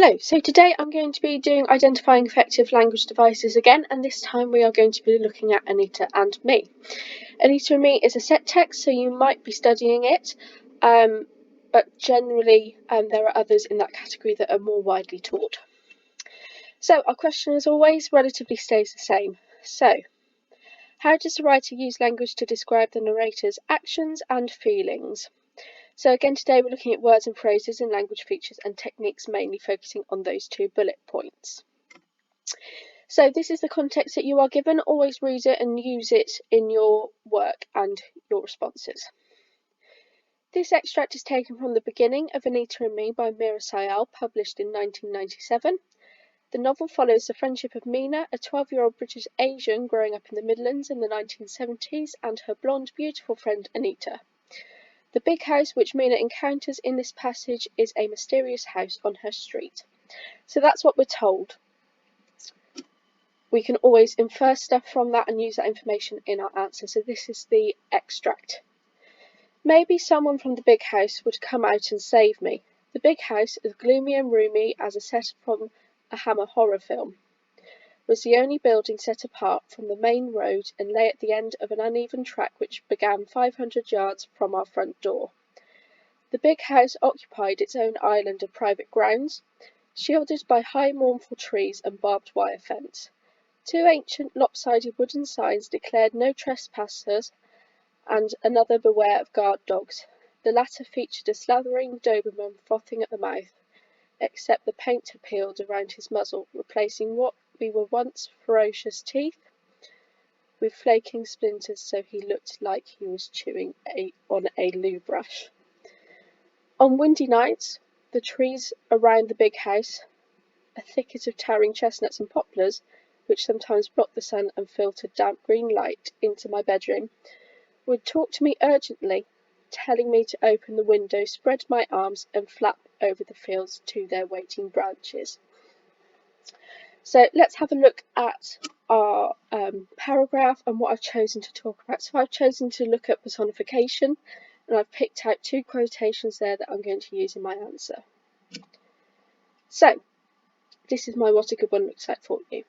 Hello, so today I'm going to be doing identifying effective language devices again, and this time we are going to be looking at Anita and Me. Anita and Me is a set text, so you might be studying it, but generally there are others in that category that are more widely taught. So our question, as always, relatively stays the same. So, how does the writer use language to describe the narrator's actions and feelings? So again, today we're looking at words and phrases and language features and techniques, mainly focusing on those 2 bullet points. So this is the context that you are given. Always read it and use it in your work and your responses. This extract is taken from the beginning of Anita and Me by Mira Sayal, published in 1997. The novel follows the friendship of Mina, a 12-year-old British Asian growing up in the Midlands in the 1970s, and her blonde, beautiful friend Anita. The big house which Mina encounters in this passage is a mysterious house on her street. So that's what we're told. We can always infer stuff from that and use that information in our answer. So this is the extract. Maybe someone from the big house would come out and save me. The big house, as gloomy and roomy as a set from a Hammer horror film, was the only building set apart from the main road and lay at the end of an uneven track which began 500 yards from our front door. The big house occupied its own island of private grounds, shielded by high mournful trees and barbed wire fence. 2 ancient lopsided wooden signs declared no trespassers and another beware of guard dogs. The latter featured a slathering Doberman frothing at the mouth, except the paint had peeled around his muzzle, replacing what were once ferocious teeth with flaking splinters, so he looked like he was chewing on a loo brush. On windy nights, the trees around the big house, a thicket of towering chestnuts and poplars, which sometimes blocked the sun and filtered damp green light into my bedroom, would talk to me urgently, telling me to open the window, spread my arms, and flap over the fields to their waiting branches. So let's have a look at our paragraph and what I've chosen to talk about. So I've chosen to look at personification, and I've picked out 2 quotations there that I'm going to use in my answer. So this is what a good one looks like for you.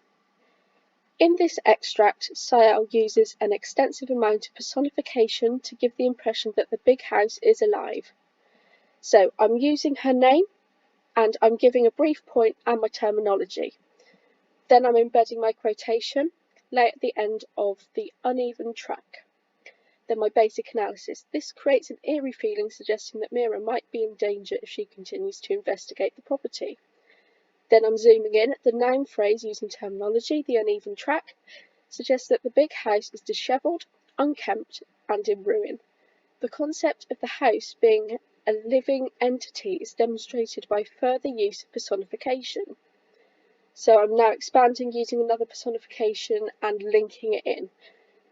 In this extract, Sayal uses an extensive amount of personification to give the impression that the big house is alive. So I'm using her name and I'm giving a brief point and my terminology. Then I'm embedding my quotation, lay at the end of the uneven track. Then my basic analysis. This creates an eerie feeling suggesting that Mira might be in danger if she continues to investigate the property. Then I'm zooming in. The noun phrase using terminology, the uneven track, suggests that the big house is dishevelled, unkempt, and in ruin. The concept of the house being a living entity is demonstrated by further use of personification. So I'm now expanding using another personification and linking it in.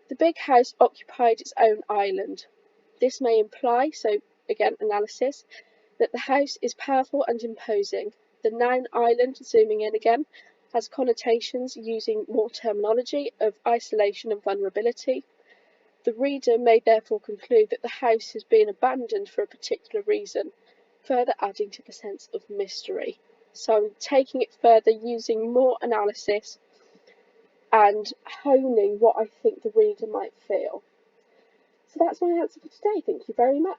The big house occupied its own island. This may imply, so again analysis, that the house is powerful and imposing. The noun island, zooming in again, has connotations using more terminology of isolation and vulnerability. The reader may therefore conclude that the house has been abandoned for a particular reason, further adding to the sense of mystery. So I'm taking it further using more analysis and honing what I think the reader might feel. So that's my answer for today. Thank you very much.